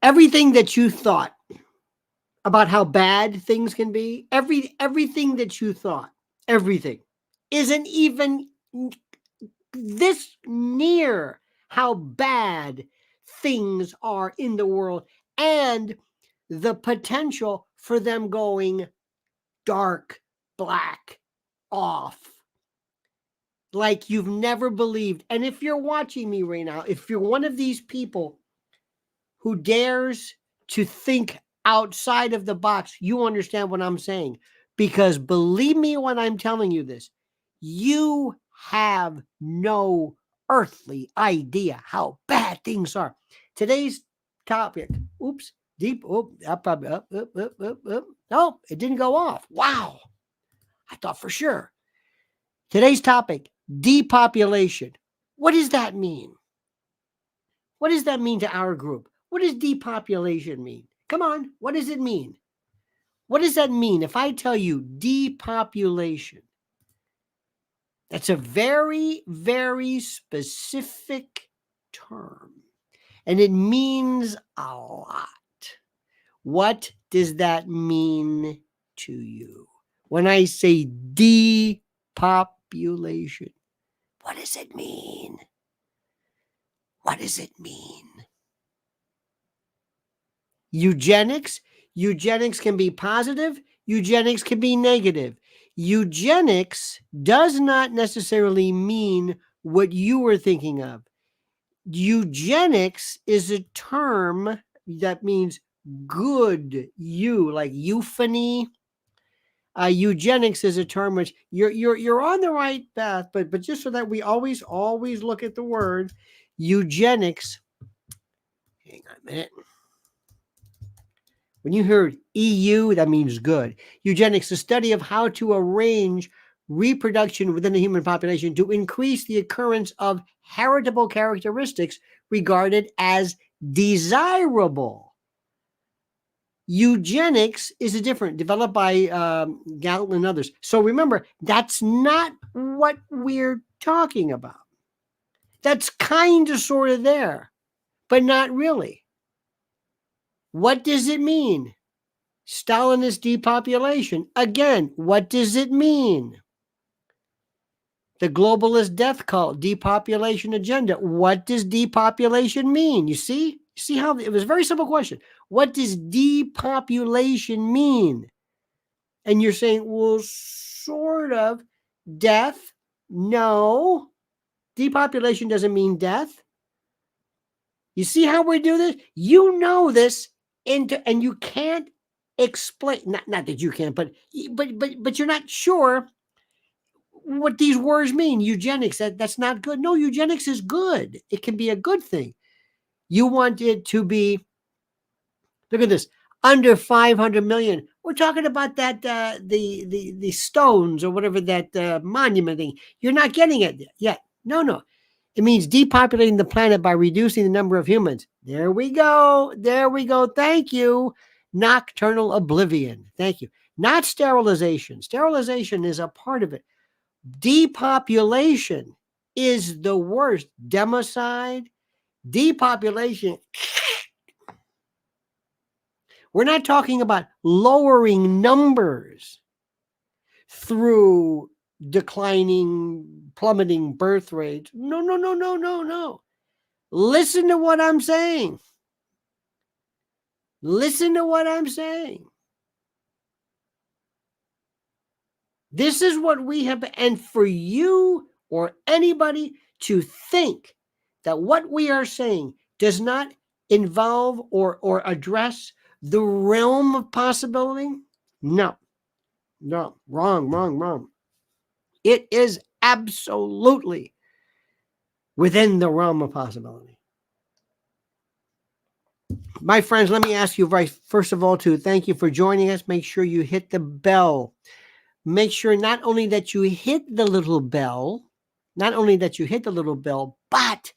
Everything that you thought about how bad things can be, everything that you thought, everything isn't even this near how bad things are in the world and the potential for them going dark, black, off, like you've never believed. And if you're watching me right now, if you're one of these people who dares to think outside of the box, you understand what I'm saying. Because believe me when I'm telling you this, you have no earthly idea how bad things are. Today's topic, oops, deep, up, up, up, up, up, up, up. No, it didn't go off. Wow. I thought for sure. Today's topic, depopulation. What does that mean? What does that mean to our group? What does depopulation mean? Come on, what does it mean? What does that mean? If I tell you depopulation, that's a very, very specific term, and it means a lot. What does that mean to you? When I say depopulation, what does it mean? What does it mean? Eugenics can be positive, eugenics can be negative. Eugenics does not necessarily mean what you were thinking of. Eugenics is a term that means good like euphony. Eugenics is a term which you're on the right path, but just so that we always look at the word eugenics. Hang on a minute. When you hear EU, that means good. Eugenics, the study of how to arrange reproduction within the human population to increase the occurrence of heritable characteristics regarded as desirable. Eugenics is different, developed by Galton and others. So remember, that's not what we're talking about. That's kind of sort of there, but not really. What does it mean? Stalinist depopulation. Again, what does it mean? The globalist death cult, depopulation agenda. What does depopulation mean? You see how it was a very simple question. What does depopulation mean? And you're saying, well, sort of death. No, depopulation doesn't mean death. You see how we do this? You know this, and you can't explain. Not that you can't, but you're not sure what these words mean. Eugenics, that's not good. No, eugenics is good. It can be a good thing. You want it to be, look at this, under 500 million. We're talking about that the stones or whatever, that monument thing. You're not getting it yet. No. It means depopulating the planet by reducing the number of humans. There we go. Thank you. Nocturnal oblivion. Thank you. Not sterilization. Sterilization is a part of it. Depopulation is the worst. Democide, depopulation. We're not talking about lowering numbers through declining, plummeting birth rates. No. Listen to what I'm saying. This is what we have, and for you or anybody to think that what we are saying does not involve or address the realm of possibility, no, wrong. It is absolutely within the realm of possibility. My friends, let me ask you first of all to thank you for joining us. Make sure you hit the bell. Make sure not only that you hit the little bell, but,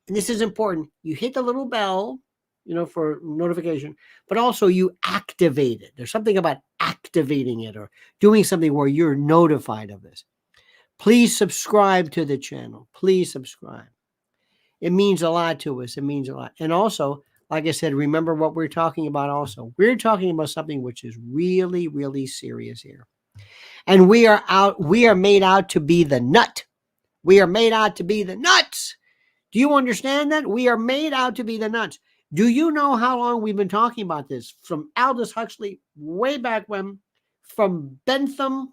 and this is important, you hit the little bell, for notification, but also you activate it. There's something about activating it or doing something where you're notified of this. Please subscribe to the channel. Please subscribe. It means a lot to us. And also, like I said, remember what we're talking about also. We're talking about something which is really, really serious here. And we are made out to be the nut. We are made out to be the nuts. Do you understand that? We are made out to be the nuts. Do you know how long we've been talking about this? From Aldous Huxley, way back when, from Bentham,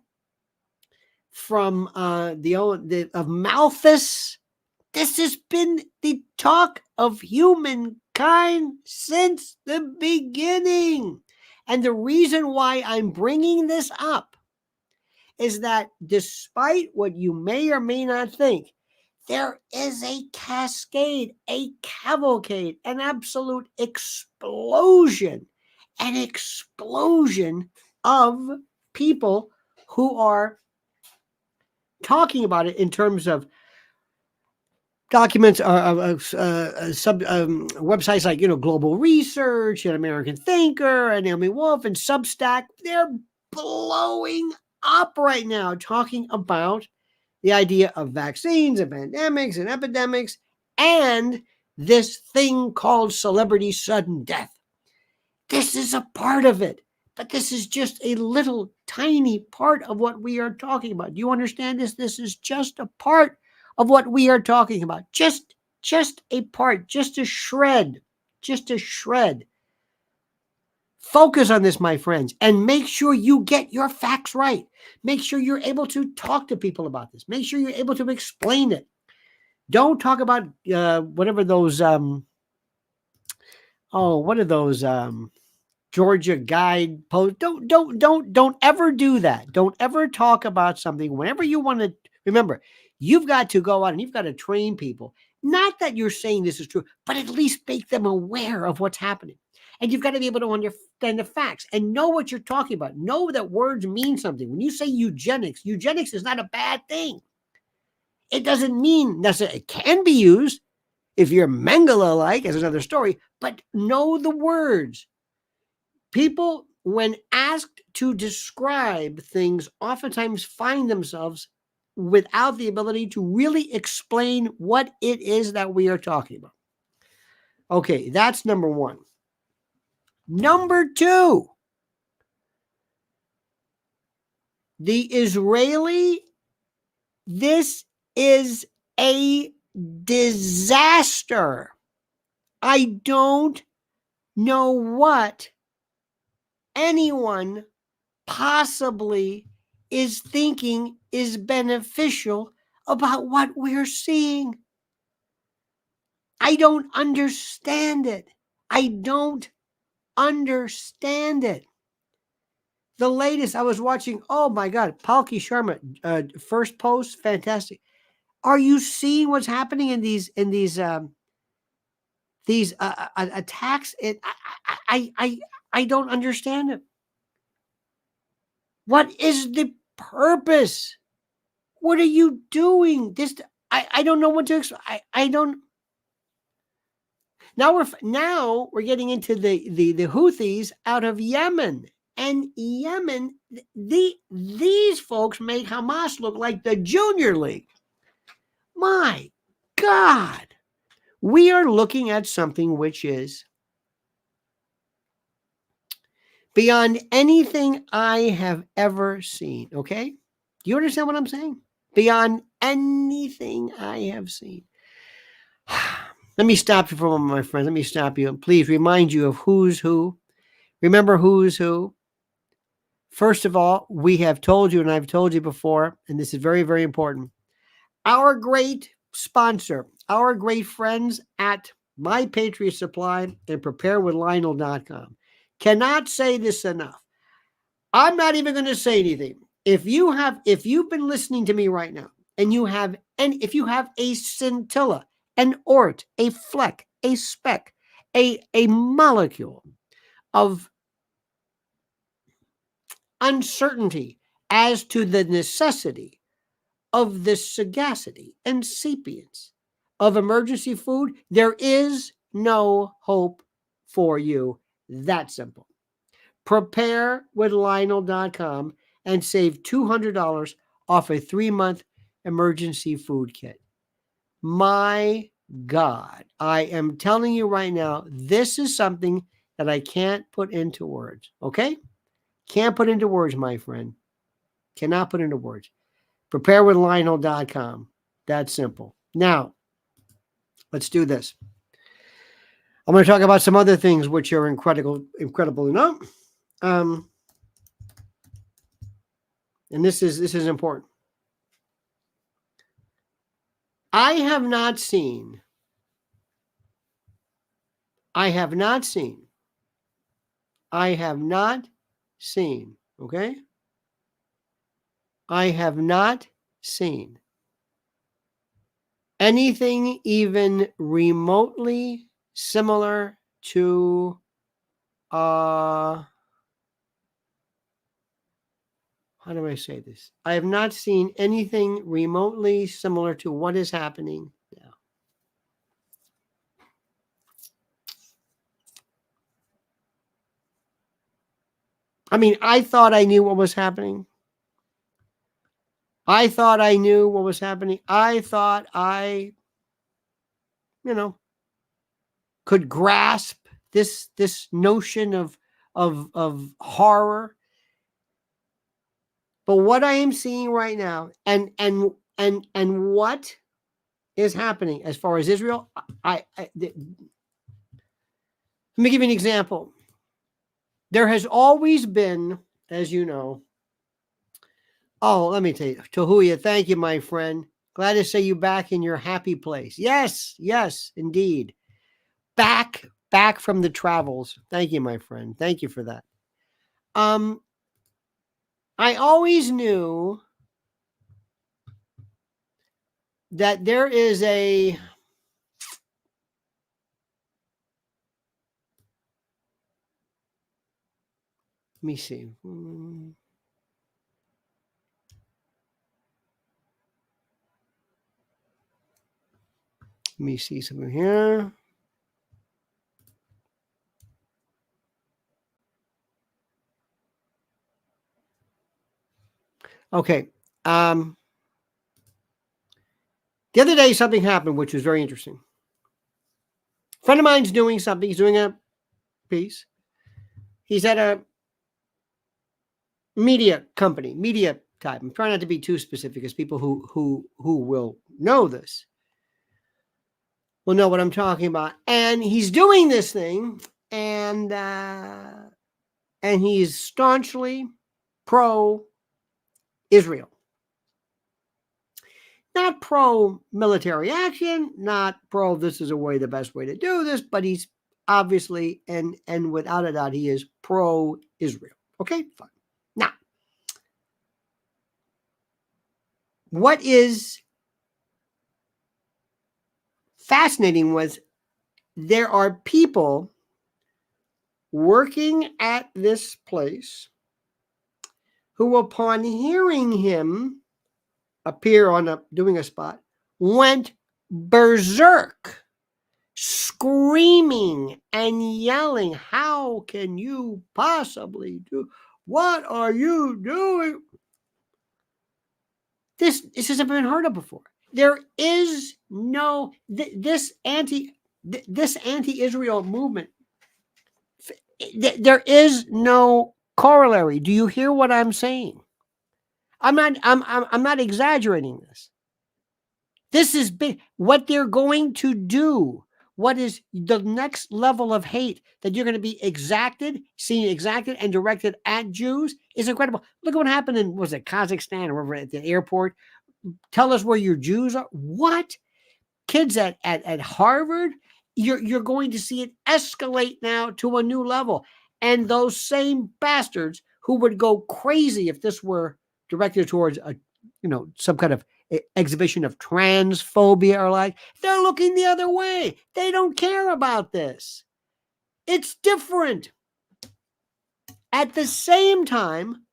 from of Malthus. This has been the talk of humankind since the beginning. And the reason why I'm bringing this up is that despite what you may or may not think, there is a cascade, a cavalcade, an absolute explosion, an explosion of people who are talking about it in terms of documents, websites like, Global Research and American Thinker and Naomi Wolf and Substack. They're blowing up right now talking about the idea of vaccines and pandemics and epidemics and this thing called celebrity sudden death. This is a part of it, but this is just a little tiny part of what we are talking about. Do you understand this? This is just a part of what we are talking about. Just a part, just a shred, just a shred. Focus on this, my friends, and make sure you get your facts right. Make sure you're able to talk to people about this. Make sure you're able to explain it. Don't talk about whatever those what are those Georgia guide posts? Don't ever do that. Don't ever talk about something whenever you want to. Remember, you've got to go out and you've got to train people. Not that you're saying this is true, but at least make them aware of what's happening. And you've got to be able to understand the facts and know what you're talking about. Know that words mean something. When you say eugenics is not a bad thing. It doesn't mean necessarily it can be used if you're Mengele-like, as another story, but know the words. People, when asked to describe things, oftentimes find themselves without the ability to really explain what it is that we are talking about. Okay, that's number one. Number two, the Israeli, this is a disaster. I don't know what anyone possibly is thinking is beneficial about what we're seeing. I don't understand it. I don't understand it. The latest I was watching, oh my God, Palki Sharma, first post, fantastic. Are you seeing what's happening in these attacks? I don't understand it. What is the purpose? What are you doing? I don't know what to explain. I don't. Now we're getting into the Houthis out of Yemen. And Yemen, these folks make Hamas look like the Junior League. My God. We are looking at something which is beyond anything I have ever seen, okay? Do you understand what I'm saying? Beyond anything I have seen. Let me stop you for a moment, my friends. Let me stop you and please remind you of who's who. Remember who's who. First of all, we have told you, and I've told you before, and this is very, very important. Our great sponsor, our great friends at My Patriot Supply and preparewithlionel.com cannot say this enough. I'm not even going to say anything. If you've been listening to me right now, and if you have a scintilla, an ort, a fleck, a speck, a molecule of uncertainty as to the necessity of the sagacity and sapience of emergency food, there is no hope for you. That simple. Preparewithlionel.com and save $200 off a 3-month emergency food kit. My God. I am telling you right now, this is something that I can't put into words. Okay? Can't put into words, my friend. Cannot put into words. Preparewithlionel.com. That's simple. Now, let's do this. I'm going to talk about some other things which are incredible to know. And this is important. I have not seen, okay? I have not seen anything even remotely similar to how do I say this? I have not seen anything remotely similar to what is happening now. I mean, I thought I knew what was happening. I thought I knew what was happening. I thought I, could grasp this notion of horror. But what I am seeing right now, and what is happening as far as Israel, let me give you an example. There has always been, as you know, let me tell you, Tahuya, thank you, my friend. Glad to see you back in your happy place. Yes, indeed. Back from the travels. Thank you, my friend. Thank you for that. I always knew that there is let me see. Let me see something here. Okay. The other day, something happened, which was very interesting. A friend of mine's doing something. He's doing a piece. He's at a media company, media type. I'm trying not to be too specific because people who will know this will know what I'm talking about. And he's doing this thing, and he's staunchly pro-Israel. Not pro-military action, not pro this is the best way to do this, but he's obviously, and without a doubt, he is pro-Israel. Okay, fine. Now, what is fascinating was there are people working at this place who, upon hearing him appear doing a spot, went berserk, screaming and yelling, "How can you possibly do? What are you doing?" This hasn't been heard of before. There is no this anti-Israel movement. There is no corollary. Do you hear what I'm saying? I'm not exaggerating this. This is big. What they're going to do, what is the next level of hate that you're going to be exacted and directed at Jews is incredible. Look at what happened in, was it Kazakhstan or at the airport? Tell us where your Jews are. What? Kids at Harvard? You're going to see it escalate now to a new level. And those same bastards who would go crazy if this were directed towards some kind of exhibition of transphobia or like, they're looking the other way. They don't care about this. It's different. At the same time,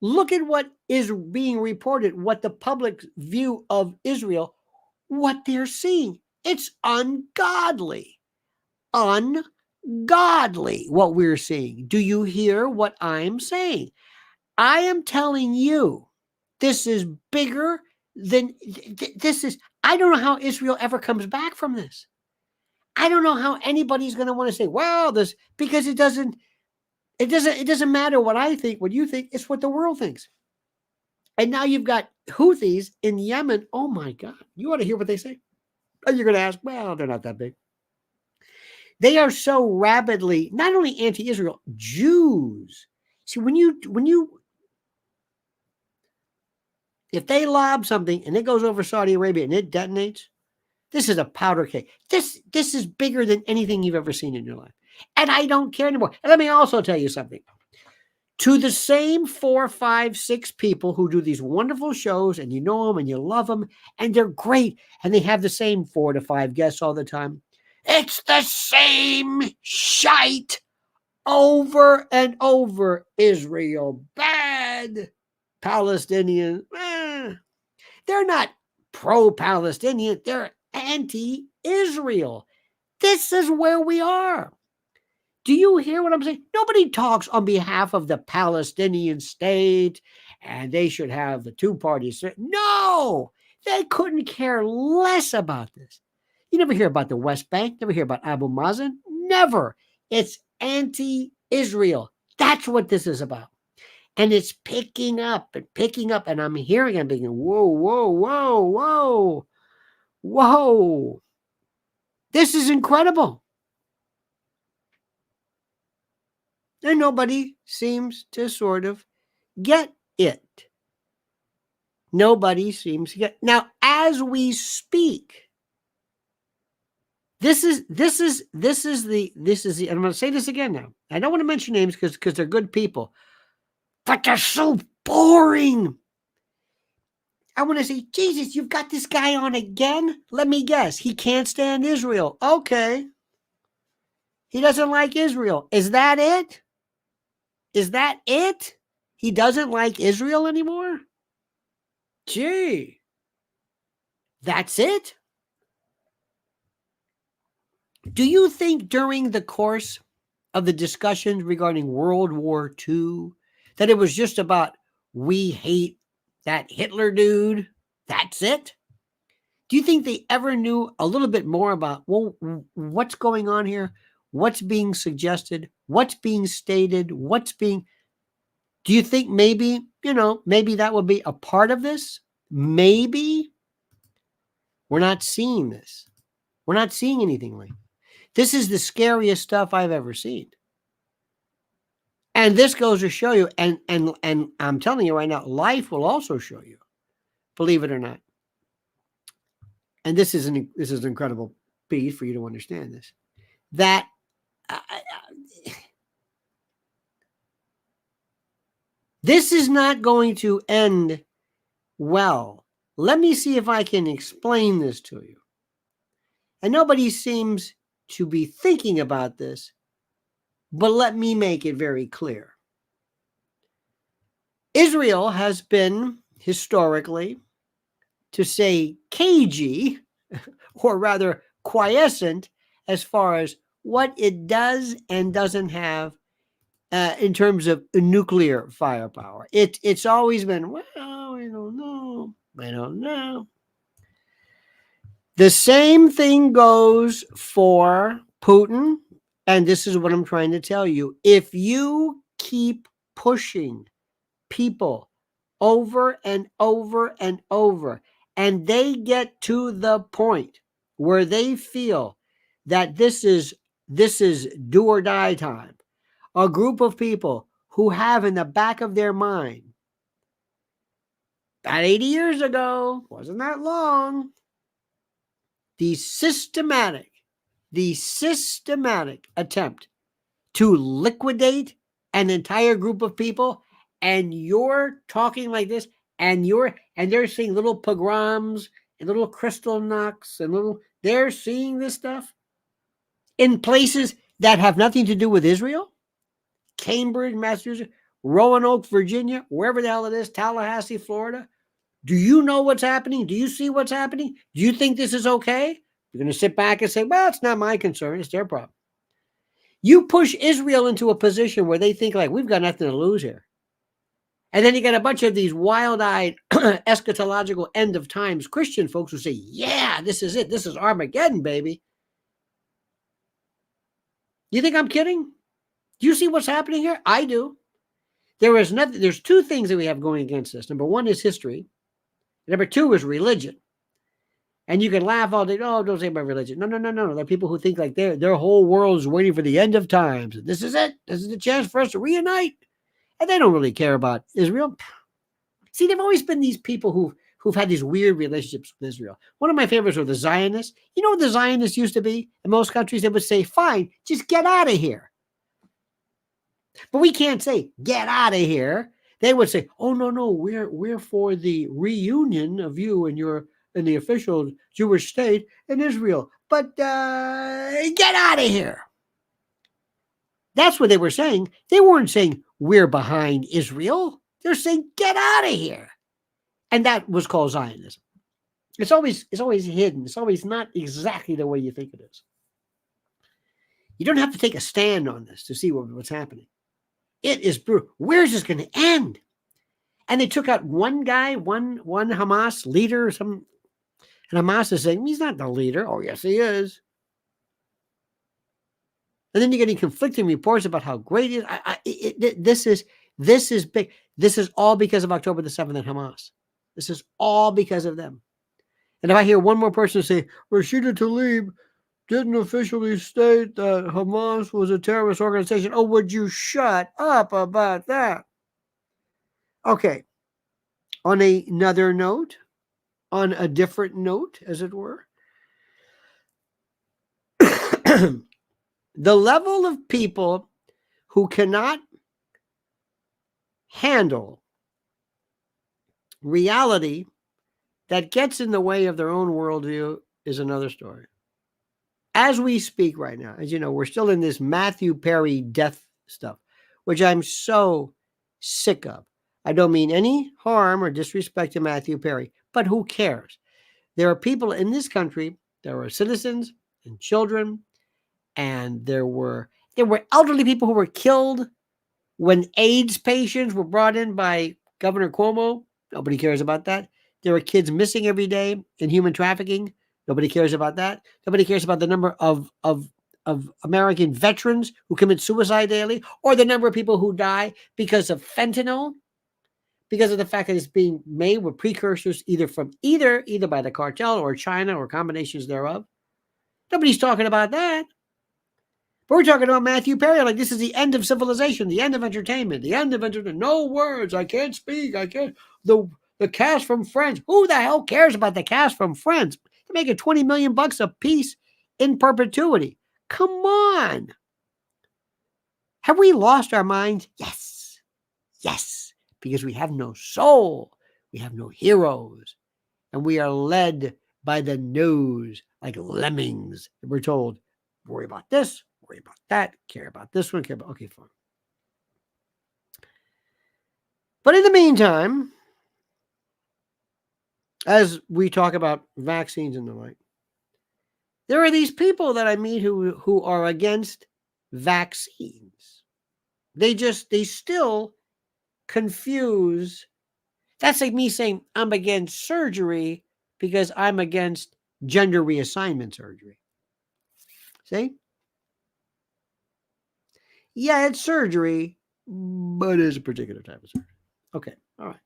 look at what is being reported, what the public view of Israel, what they're seeing. It's ungodly. Ungodly what we're seeing. Do you hear what I'm saying? I am telling you, this is bigger than this is. I don't know how Israel ever comes back from this. I don't know how anybody's going to want to say, well, this, because it doesn't matter what I think, what you think, it's what the world thinks. And now you've got Houthis in Yemen. Oh my God. You want to hear what they say? And you're going to ask, well, they're not that big. They are so rabidly, not only anti-Israel, Jews. See, if they lob something and it goes over Saudi Arabia and it detonates, this is a powder keg. This is bigger than anything you've ever seen in your life. And I don't care anymore. And let me also tell you something. To the same 4, 5, 6 people who do these wonderful shows, and you know them and you love them, and they're great, and they have the same 4 to 5 guests all the time. It's the same shite over and over. Israel bad. Palestinians, they're not pro-Palestinian. They're anti-Israel. This is where we are. Do you hear what I'm saying? Nobody talks on behalf of the Palestinian state and they should have the two-party. No, they couldn't care less about this. You never hear about the West Bank, never hear about Abu Mazen, never. It's anti-Israel. That's what this is about. And it's picking up, and I'm hearing, I'm thinking, whoa, whoa, whoa, whoa, whoa. This is incredible. And nobody seems to sort of get it. Nobody seems to get. Now, as we speak, this is the, and I'm going to say this again now. I don't want to mention names because they're good people, but they're so boring. I want to say, Jesus, you've got this guy on again? Let me guess. He can't stand Israel. Okay. He doesn't like Israel. Is that it? Is that it? He doesn't like Israel anymore? Gee. That's it? Do you think during the course of the discussions regarding World War II that it was just about we hate that Hitler dude? That's it? Do you think they ever knew a little bit more about, well, what's going on here? What's being suggested? What's being stated? Do you think maybe that would be a part of this? Maybe. We're not seeing this. We're not seeing anything like this. Is the scariest stuff I've ever seen. And this goes to show you, and I'm telling you right now, life will also show you, believe it or not. And this is an incredible piece for you to understand this. That this is not going to end well. Let me see if I can explain this to you. And nobody seems to be thinking about this, but let me make it very clear. Israel has been historically, to say cagey, or rather quiescent, as far as what it does and doesn't have in terms of nuclear firepower. It's always been, well, I don't know. The same thing goes for Putin, and this is what I'm trying to tell you. If you keep pushing people over and over and over, and they get to the point where they feel that this is do or die time, a group of people who have in the back of their mind, about 80 years ago, wasn't that long, the systematic attempt to liquidate an entire group of people, and you're talking like this, and they're seeing little pogroms and little crystal knocks and they're seeing this stuff in places that have nothing to do with Israel. Cambridge, Massachusetts, Roanoke, Virginia, wherever the hell it is, Tallahassee, Florida. Do you know what's happening? Do you see what's happening? Do you think this is okay? You're going to sit back and say, well, it's not my concern. It's their problem. You push Israel into a position where they think like, we've got nothing to lose here. And then you got a bunch of these wild-eyed eschatological end of times Christian folks who say, yeah, this is it. This is Armageddon, baby. You think I'm kidding? Do you see what's happening here? I do. There's two things that we have going against us. Number one is history. Number two is religion. And you can laugh all day. Oh, don't say about religion. No. There are people who think like their whole world is waiting for the end of times. This is it. This is the chance for us to reunite. And they don't really care about Israel. See, there've always been these people who've had these weird relationships with Israel. One of my favorites were the Zionists. You know what the Zionists used to be? In most countries, they would say, fine, just get out of here. But we can't say, get out of here. They would say, oh, no, we're for the reunion of you and in the official Jewish state in Israel. But get out of here. That's what they were saying. They weren't saying we're behind Israel. They're saying get out of here. And that was called Zionism. It's always hidden. It's always not exactly the way you think it is. You don't have to take a stand on this to see what's happening. It is brutal. Where's this going to end? And they took out one guy, one Hamas leader, and Hamas is saying, he's not the leader. Oh, yes, he is. And then you're getting conflicting reports about how great it is. This is big. This is all because of October the 7th and Hamas. This is all because of them. And if I hear one more person say, Rashida Tlaib didn't officially state that Hamas was a terrorist organization, oh, would you shut up about that? Okay. On another note, on a different note, as it were, the level of people who cannot handle reality that gets in the way of their own worldview is another story. As we speak right now, as you know, we're still in this Matthew Perry death stuff, which I'm so sick of. I don't mean any harm or disrespect to Matthew Perry, but who cares? There are people in this country, there are citizens and children, and there were elderly people who were killed when AIDS patients were brought in by Governor Cuomo. Nobody cares about that. There are kids missing every day in human trafficking. Nobody cares about that. Nobody cares about the number of American veterans who commit suicide daily, or the number of people who die because of fentanyl, because of the fact that it's being made with precursors either by the cartel or China or combinations thereof. Nobody's talking about that. But we're talking about Matthew Perry like this is the end of civilization, the end of entertainment, the end of entertainment. No words. I can't speak. I can't. The cast from Friends. Who the hell cares about the cast from Friends? They're making $20 million a piece in perpetuity. Come on. Have we lost our minds? Yes. Yes. Because we have no soul. We have no heroes. And we are led by the nose like lemmings. We're told, worry about this, worry about that, care about this one, care about, okay, fine. But in the meantime, as we talk about vaccines and the like, there are these people that I meet who are against vaccines. They still confuse. That's like me saying I'm against surgery because I'm against gender reassignment surgery. See? Yeah, it's surgery, but it's a particular type of surgery. Okay, all right.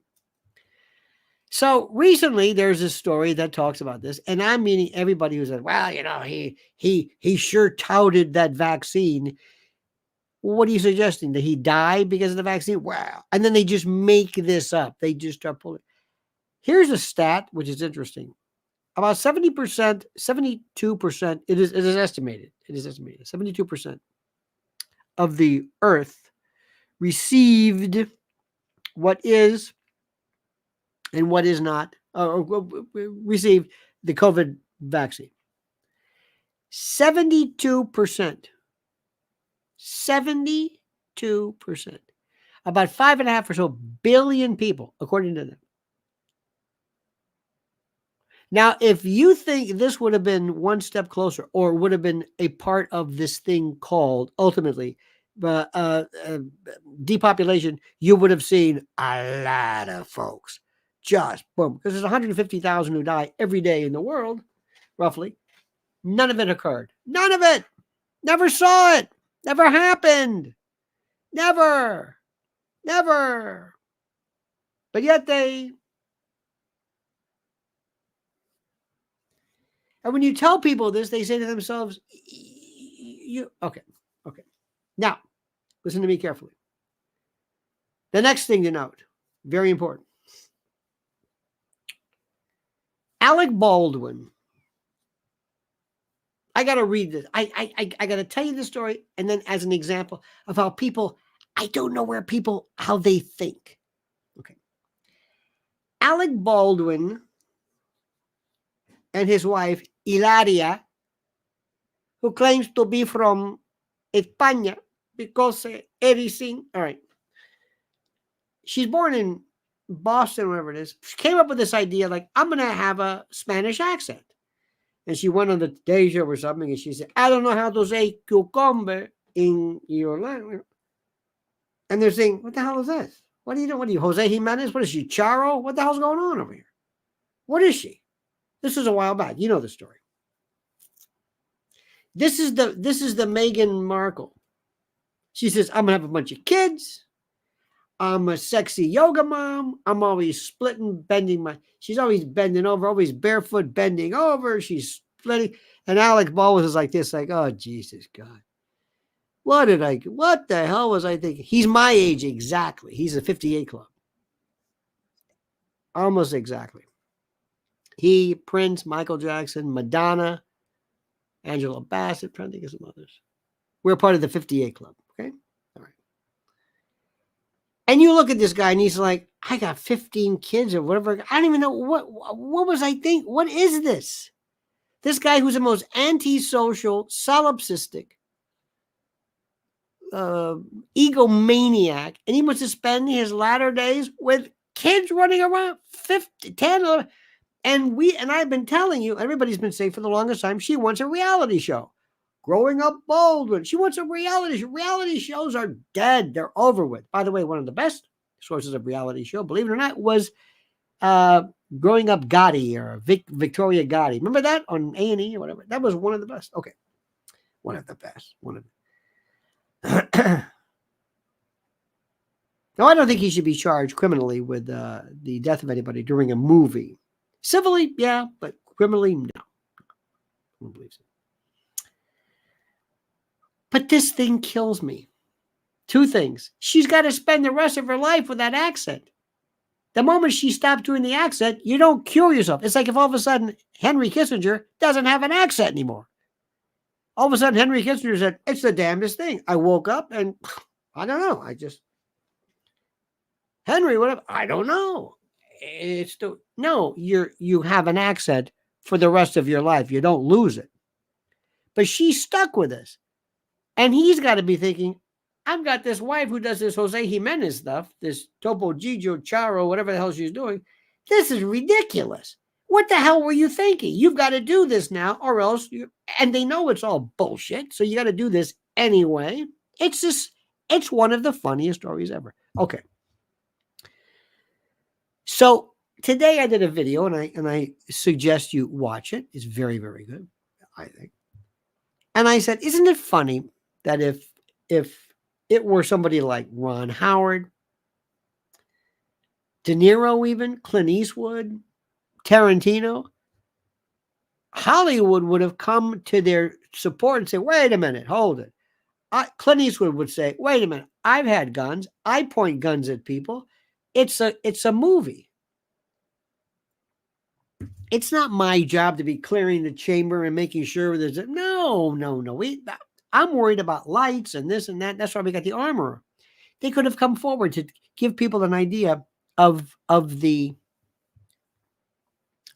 So recently, there's a story that talks about this, and I'm meeting everybody who said, "Well, you know, he sure touted that vaccine." What are you suggesting? That he died because of the vaccine? Wow! And then they just make this up. They just start pulling. Here's a stat which is interesting. About 70%, 72%. It is estimated. It is estimated 72% of the Earth received what is and what is not, received the COVID vaccine. 72%. 72%. About 5.5 or so billion people, according to them. Now, if you think this would have been one step closer or would have been a part of this thing called, ultimately, depopulation, you would have seen a lot of folks just boom, because there's 150,000 who die every day in the world, roughly. None of it occurred. None of it. Never saw it. Never happened. Never. Never. But yet they. And when you tell people this, they say to themselves, okay. Now, listen to me carefully. The next thing to note, very important. Alec Baldwin. I got to read this. I got to tell you the story. And then as an example of how people, I don't know where people, how they think. Okay. Alec Baldwin and his wife, Hilaria, who claims to be from España because everything, all right. She's born in Boston, wherever it is. She came up with this idea, like, I'm going to have a Spanish accent. And she went on the Today Show or something, and she said, I don't know how to say cucumber in your language. And they're saying, what the hell is this? What do you know? What are you, Jose Jimenez? What is she, Charo? What the hell's going on over here? What is she? This was a while back. You know the story. This is the Meghan Markle. She says, I'm going to have a bunch of kids. I'm a sexy yoga mom. I'm always splitting, bending she's always bending over, always barefoot, bending over. She's splitting. And Alec Baldwin is like this, like, oh, Jesus God. What the hell was I thinking? He's my age exactly. He's a 58 club. Almost exactly. He, Prince, Michael Jackson, Madonna, Angela Bassett, trying to think of some others. We're part of the 58 club, okay? All right. And you look at this guy and he's like, I got 15 kids or whatever. I don't even know what was I thinking? What is this? This guy who's the most antisocial, solipsistic, egomaniac, and he wants to spend his latter days with kids running around 50, 10, 11. And I've been telling you, everybody's been saying for the longest time, she wants a reality show. Growing Up Baldwin. She wants a reality show. Reality shows are dead. They're over with. By the way, one of the best sources of reality show, believe it or not, was Growing Up Gotti or Victoria Gotti. Remember that on A&E or whatever? That was one of the best. Okay. One of the best. Now, I don't think he should be charged criminally with the death of anybody during a movie. Civilly, yeah, but criminally, no. I don't believe so. But this thing kills me. Two things. She's got to spend the rest of her life with that accent. The moment she stops doing the accent, you don't cure yourself. It's like if all of a sudden Henry Kissinger doesn't have an accent anymore. All of a sudden Henry Kissinger said, it's the damnedest thing. I woke up and I don't know. Henry, whatever. I don't know. You have an accent for the rest of your life. You don't lose it. But she's stuck with this. And he's got to be thinking, I've got this wife who does this Jose Jimenez stuff, this Topo Gigio Charo, whatever the hell she's doing. This is ridiculous. What the hell were you thinking? You've got to do this now or else and they know it's all bullshit. So you got to do this anyway. It's one of the funniest stories ever. Okay. So today I did a video and I suggest you watch it. It's very, very good, I think. And I said, isn't it funny that if it were somebody like Ron Howard, De Niro even, Clint Eastwood, Tarantino, Hollywood would have come to their support and say, wait a minute, hold it. Clint Eastwood would say, wait a minute, I've had guns. I point guns at people. It's a movie. It's not my job to be clearing the chamber and making sure there's no. I'm worried about lights and this and that. That's why we got the armor. They could have come forward to give people an idea of the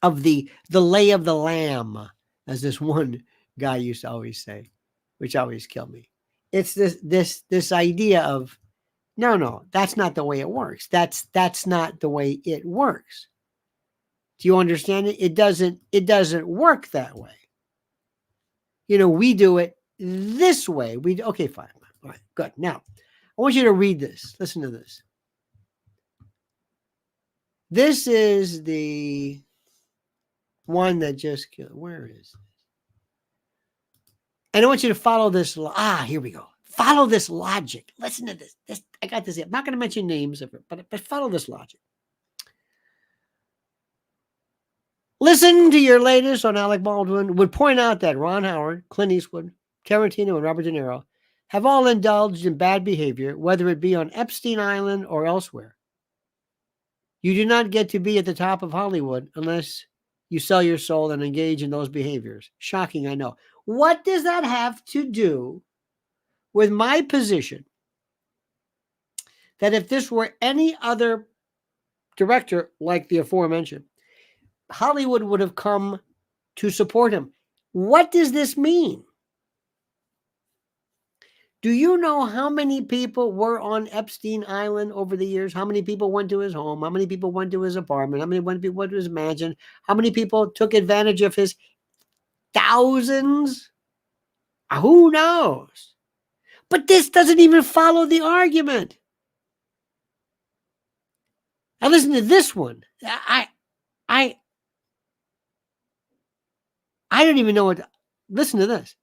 lay of the lamb, as this one guy used to always say, which always killed me. It's this idea of no, that's not the way it works. That's not the way it works. Do you understand it? It doesn't work that way. We do it this way. Okay, fine. All right, good. Now, I want you to read this. Listen to this. This is the one that just killed. Where is it? And I want you to follow this. Here we go. Follow this logic. Listen to this. I got this. I'm not going to mention names of it, but follow this logic. Listen to your latest on Alec Baldwin would point out that Ron Howard, Clint Eastwood, Tarantino, and Robert De Niro have all indulged in bad behavior, whether it be on Epstein Island or elsewhere. You do not get to be at the top of Hollywood unless you sell your soul and engage in those behaviors. Shocking, I know. What does that have to do with my position that if this were any other director like the aforementioned, Hollywood would have come to support him? What does this mean? Do you know how many people were on Epstein Island over the years? How many people went to his home? How many people went to his apartment? How many went to his mansion? How many people took advantage of his thousands? Who knows? But this doesn't even follow the argument. Now listen to this one. I don't even know what. Listen to this.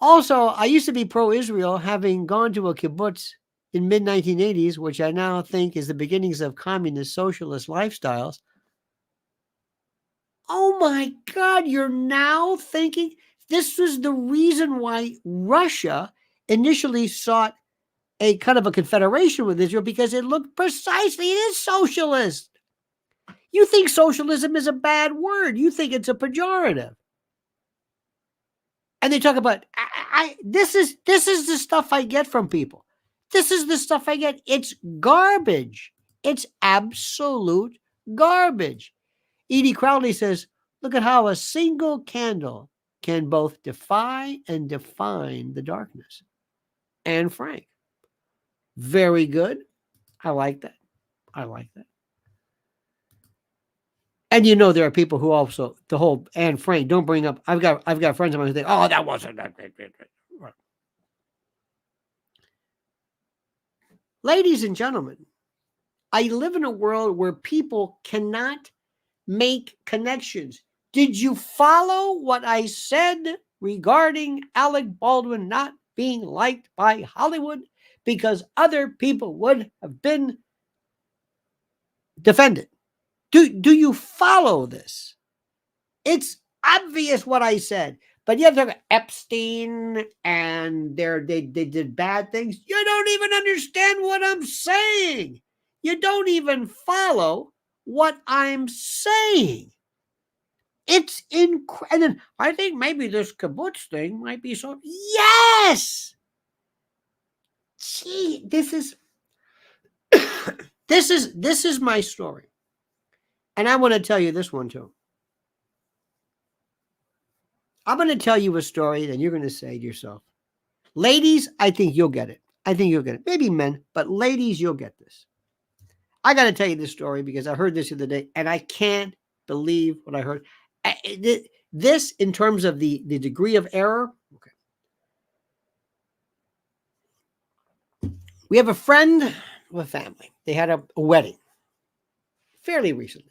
Also, I used to be pro-Israel, having gone to a kibbutz in mid-1980s, which I now think is the beginnings of communist socialist lifestyles. Oh my God, you're now thinking this was the reason why Russia initially sought a kind of a confederation with Israel, because it looked precisely, it is socialist. You think socialism is a bad word. You think it's a pejorative. And they talk about, this is the stuff I get from people. This is the stuff I get. It's garbage. It's absolute garbage. Edie Crowley says, look at how a single candle can both defy and define the darkness. Anne Frank. Very good. I like that. And you know, there are people who also, the whole Anne Frank, don't bring up, I've got friends of mine who think, oh, that wasn't that. Ladies and gentlemen, I live in a world where people cannot make connections. Did you follow what I said regarding Alec Baldwin not being liked by Hollywood because other people would have been defended? Do you follow this? It's obvious what I said, but you have to talk about Epstein and they did bad things. You don't even understand what I'm saying. You don't even follow what I'm saying. It's incredible. And I think maybe this kibbutz thing might be so. Yes. Gee, this is this is my story. And I want to tell you this one too. I'm going to tell you a story that you're going to say to yourself, ladies, I think you'll get it. Maybe men, but ladies, you'll get this. I got to tell you this story because I heard this the other day and I can't believe what I heard. This, in terms of the degree of error. Okay. We have a friend with a family. They had a wedding fairly recently.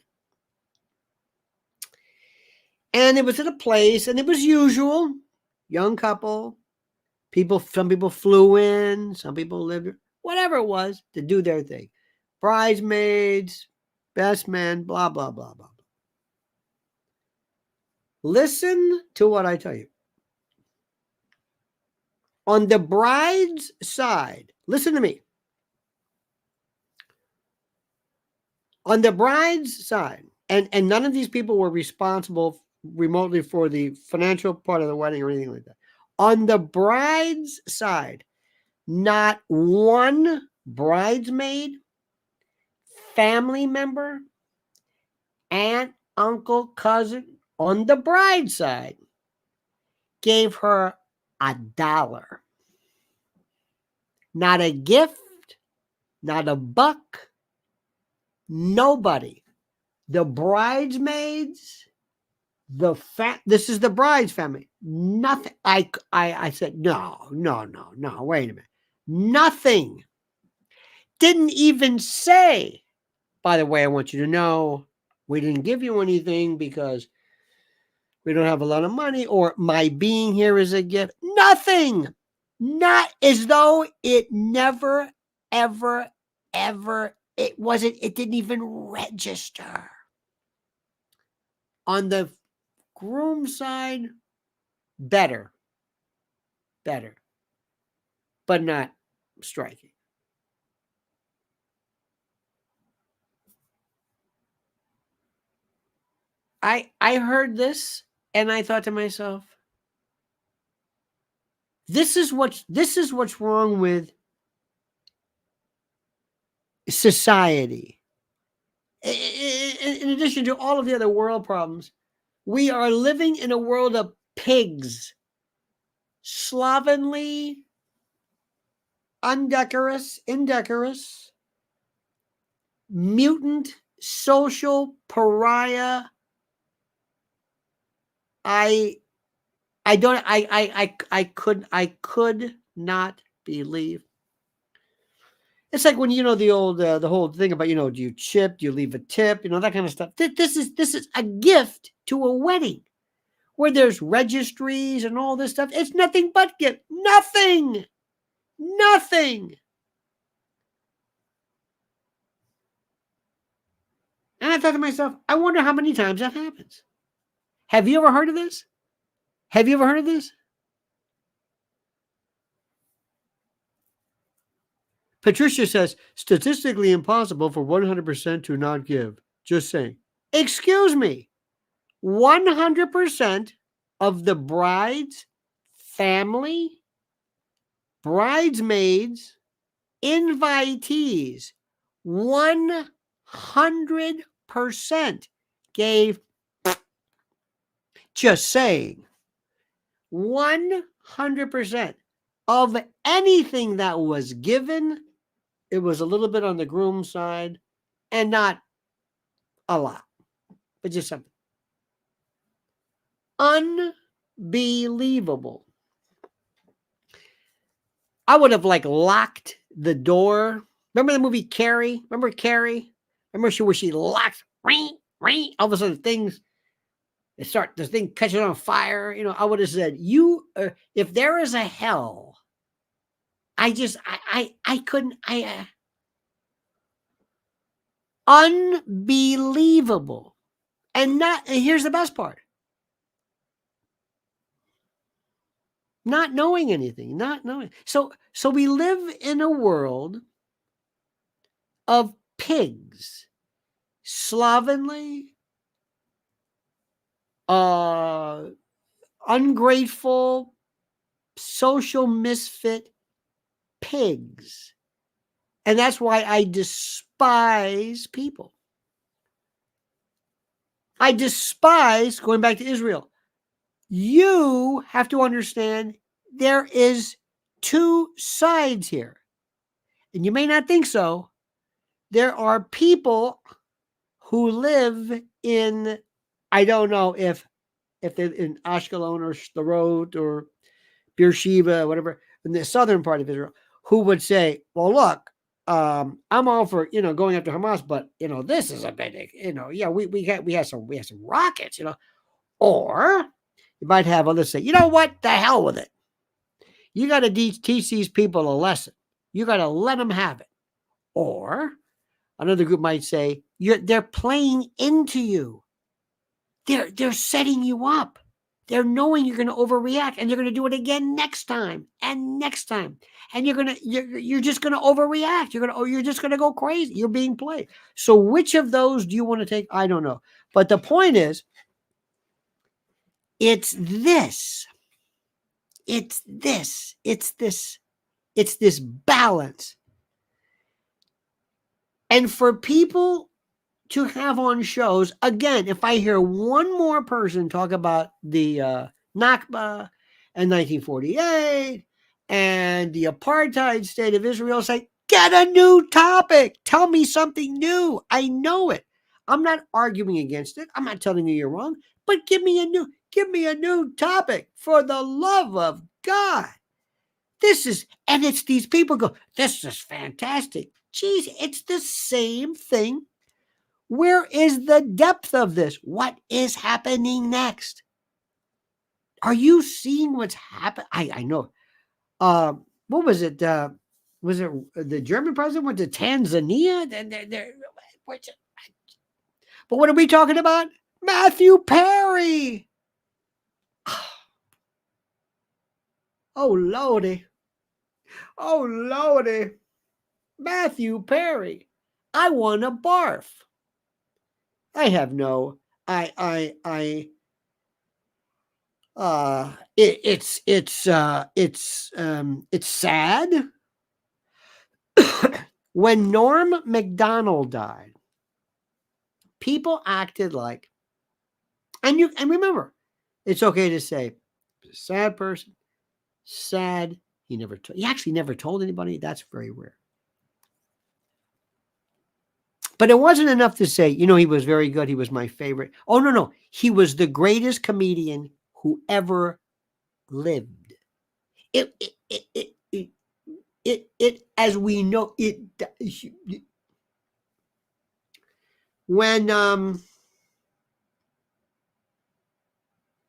And it was at a place, and it was usual, young couple, some people flew in, some people lived, whatever it was, to do their thing. Bridesmaids, best men, blah, blah, blah, blah. Listen to what I tell you. On the bride's side, listen to me. On the bride's side, and none of these people were responsible remotely for the financial part of the wedding or anything like that. On the bride's side, not one bridesmaid, family member, aunt, uncle, cousin on the bride's side gave her $1. Not a gift, not a buck, nobody. The bridesmaids This is the bride's family. Nothing. I said, no, wait a minute. Nothing. Didn't even say, by the way, I want you to know we didn't give you anything because we don't have a lot of money, or my being here is a gift. Nothing. Not as though it never, ever, it didn't even register. On the groom side, better, but not striking. I heard this and I thought to myself, this is what's wrong with society. In addition to all of the other world problems, we are living in a world of pigs, slovenly, indecorous, mutant, social pariah. I could not believe. It's like when the whole thing about do you chip, do you leave a tip, that kind of stuff. This is a gift to a wedding, where there's registries and all this stuff. It's nothing but gift. Nothing. And I thought to myself, I wonder how many times that happens. Have you ever heard of this? Patricia says, statistically impossible for 100% to not give. Just saying. Excuse me. 100% of the bride's family, bridesmaids, invitees, 100% gave. Just saying. 100% of anything that was given, it was a little bit on the groom's side and not a lot, but just something. Unbelievable. I would have locked the door. Remember the movie Carrie? Remember Carrie? Remember where she locked, ring, all of a sudden the thing catches on fire. I would have said, if there is a hell, I couldn't, unbelievable. And here's the best part. Not knowing anything, So we live in a world of pigs, slovenly, ungrateful, social misfit pigs. And that's why I despise people. I despise, going back to Israel, you have to understand there is two sides here. And you may not think so. There are people who live in, I don't know if they're in Ashkelon or Sderot or Beersheba, whatever, in the southern part of Israel, who would say, well, look, I'm all for, going after Hamas, but, this is a bit, we had some rockets, or you might have others say, you know what, the hell with it. You got to teach these people a lesson. You got to let them have it. Or another group might say, they're playing into you. They're setting you up. They're knowing you're going to overreact, and they're going to do it again next time and next time. And you're just going to overreact. You're just going to go crazy. You're being played. So which of those do you want to take? I don't know. But the point is, it's this balance. And for people to have on shows, again, if I hear one more person talk about the Nakba and 1948 and the apartheid state of Israel, say, get a new topic. Tell me something new. I know it. I'm not arguing against it. I'm not telling you you're wrong, but give me a new topic for the love of God. And it's these people go, this is fantastic. Geez, it's the same thing. Where is the depth of this? What is happening next? Are you seeing what's happening? I know. What was it? Was it the German president went to Tanzania? But what are we talking about? Matthew Perry. Oh, Lordy. Oh, Lordy. Matthew Perry. I want to barf. I have no, it's sad. When Norm Macdonald died, people acted like, and remember, it's okay to say, sad person, sad. He actually never told anybody. That's very rare. But it wasn't enough to say, he was very good. He was my favorite. Oh, no. He was the greatest comedian who ever lived. It as we know, when,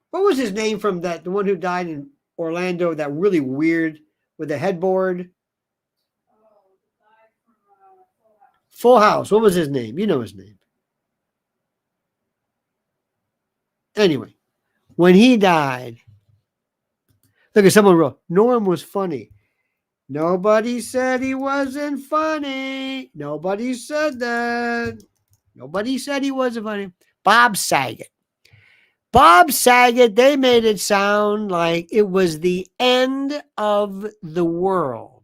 what was his name from the one who died in Orlando, that really weird with the headboard? Full House. What was his name? You know his name. Anyway, when he died, look at someone wrote, Norm was funny. Nobody said he wasn't funny. Nobody said that. Nobody said he wasn't funny. Bob Saget. They made it sound like it was the end of the world.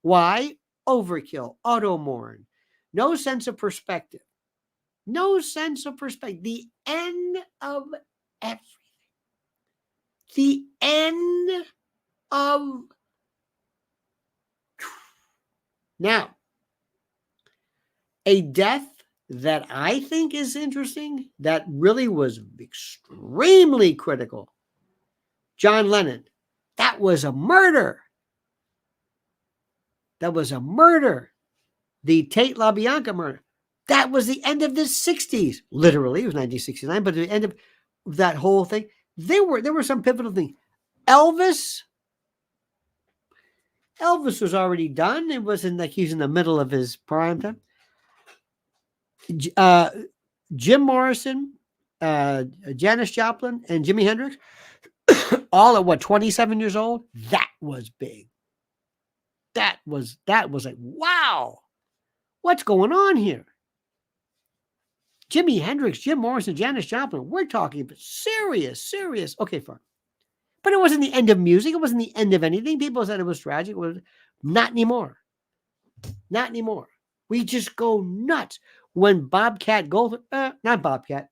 Why? Overkill, auto-mourn. No sense of perspective. The end of everything. The end of. Now, a death that I think is interesting, that really was extremely critical. John Lennon. That was a murder. The Tate LaBianca murder. That was the end of the 60s. Literally, it was 1969, but the end of that whole thing. There were some pivotal things. Elvis was already done. It wasn't like he's in the middle of his prime time. Jim Morrison, Janis Joplin, and Jimi Hendrix, all at 27 years old? That was big. That was like, wow, what's going on here? Jimi Hendrix, Jim Morrison, Janis Joplin, we're talking about serious. Okay, fine. But it wasn't the end of music. It wasn't the end of anything. People said it was tragic. It was not anymore. We just go nuts. When Bobcat Goldthwait, not Bobcat,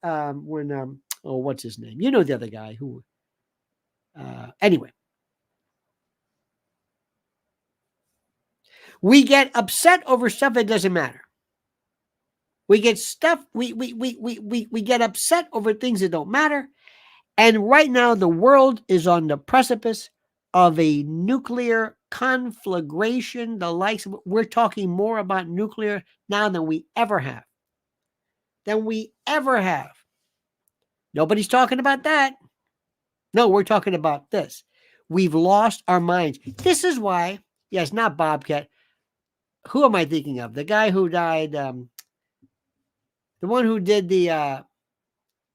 what's his name? You know the other guy who, anyway. We get upset over stuff that doesn't matter. We get upset over things that don't matter. And right now, the world is on the precipice of a nuclear conflagration, the likes of, we're talking more about nuclear now than we ever have. Nobody's talking about that. No, we're talking about this. We've lost our minds. This is why, yes, not Bobcat. Who am I thinking of? The guy who died, the one who did the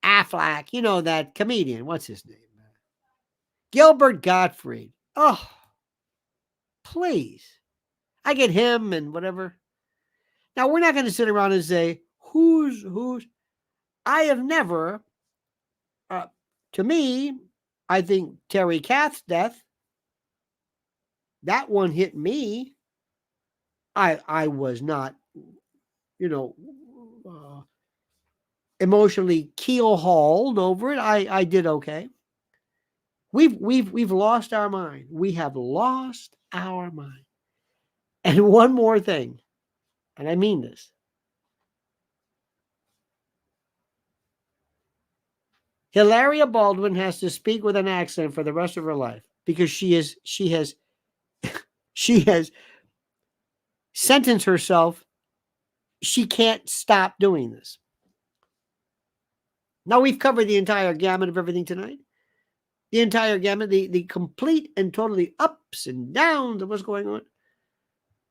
Aflac, that comedian. What's his name? Gilbert Gottfried. Oh, please. I get him and whatever. Now, we're not going to sit around and say, who's. I have never, to me, I think Terry Kath's death, that one hit me. I was not, emotionally keel-hauled over it. I did okay. We've lost our mind. We have lost our mind. And one more thing, and I mean this. Hilaria Baldwin has to speak with an accent for the rest of her life because she has sentenced herself. She can't stop doing this. Now, we've covered the entire gamut of everything tonight. The entire gamut, the complete and totally ups and downs of what's going on.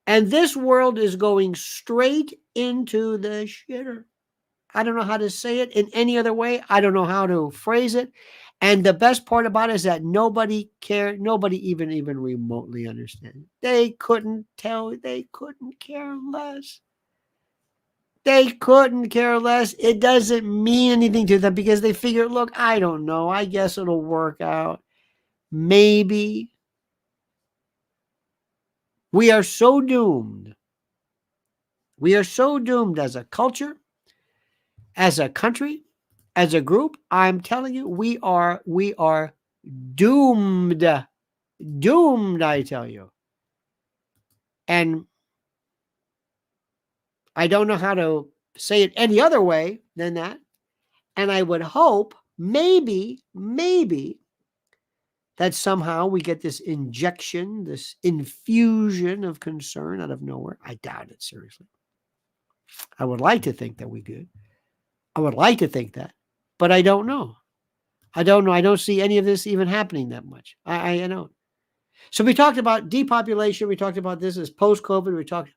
And this world is going straight into the shitter. I don't know how to say it in any other way. I don't know how to phrase it. And the best part about it is that nobody cared. Nobody even remotely understands. They couldn't tell. They couldn't care less. They couldn't care less. It doesn't mean anything to them because they figure, look, I don't know. I guess it'll work out. Maybe. We are so doomed. We are so doomed as a culture, as a country, as a group. I'm telling you, we are doomed. Doomed, I tell you. And I don't know how to say it any other way than that. And I would hope maybe that somehow we get this injection, this infusion of concern out of nowhere. I doubt it, seriously. I would like to think that we could. I would like to think that, but I don't know. I don't know. I don't see any of this even happening that much. I don't. So we talked about depopulation. We talked about this as post-COVID. We talked.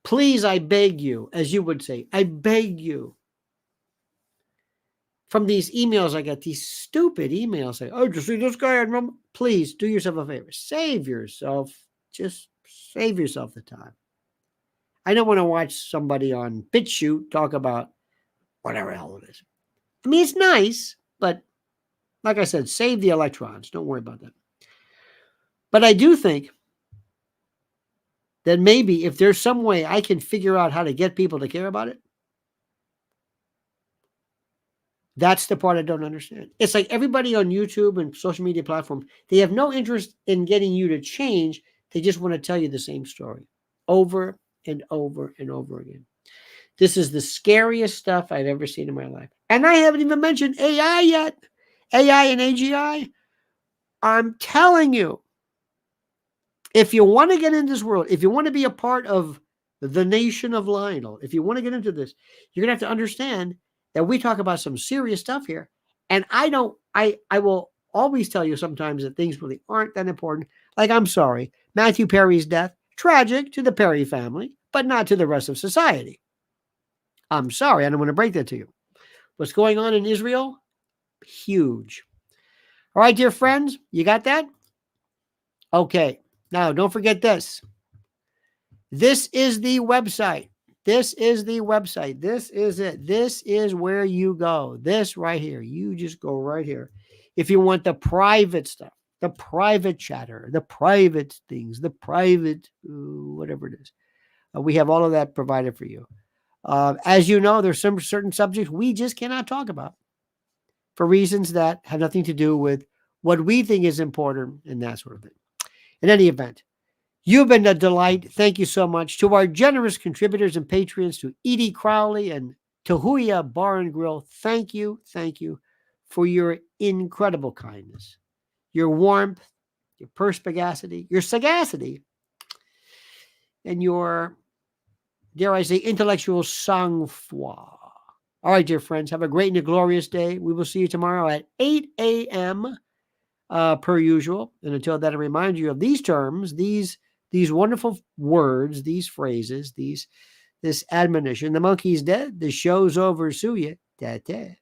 Please, I beg you, as you would say, I beg you. From these emails I get, these stupid emails say, oh, just see this guy on Rumble. Please do yourself a favor. Save yourself. Just save yourself the time. I don't want to watch somebody on BitChute talk about whatever the hell it is. I mean, it's nice, but like I said, save the electrons. Don't worry about that. But I do think that maybe if there's some way I can figure out how to get people to care about it, that's the part I don't understand. It's like everybody on YouTube and social media platforms, they have no interest in getting you to change. They just want to tell you the same story over and over and over again. This is the scariest stuff I've ever seen in my life. And I haven't even mentioned AI yet. AI and AGI. I'm telling you, if you want to get in this world, if you want to be a part of the nation of Lionel, if you want to get into this, you're going to have to understand that we talk about some serious stuff here. And I will always tell you sometimes that things really aren't that important. Like, I'm sorry, Matthew Perry's death, tragic to the Perry family, but not to the rest of society. I'm sorry, I don't want to break that to you. What's going on in Israel? Huge. All right, dear friends, you got that? Okay. Now, don't forget this. This is the website. This is the website. This is it. This is where you go. This right here. You just go right here. If you want the private stuff, the private chatter, the private things, the private whatever it is. We have all of that provided for you. As you know, there's some certain subjects we just cannot talk about for reasons that have nothing to do with what we think is important and that sort of thing. In any event, you've been a delight. Thank you so much to our generous contributors and patrons, to Edie Crowley and Tahuya Bar and Grill. Thank you for your incredible kindness, your warmth, your perspicacity, your sagacity, and your, dare I say, intellectual sang-froid. All right, dear friends, have a great and a glorious day. We will see you tomorrow at 8 a.m. Per usual. And until then, I remind you of these terms, these wonderful words, these phrases, this admonition. The monkey's dead. The show's over. Sue ya. Ta-ta.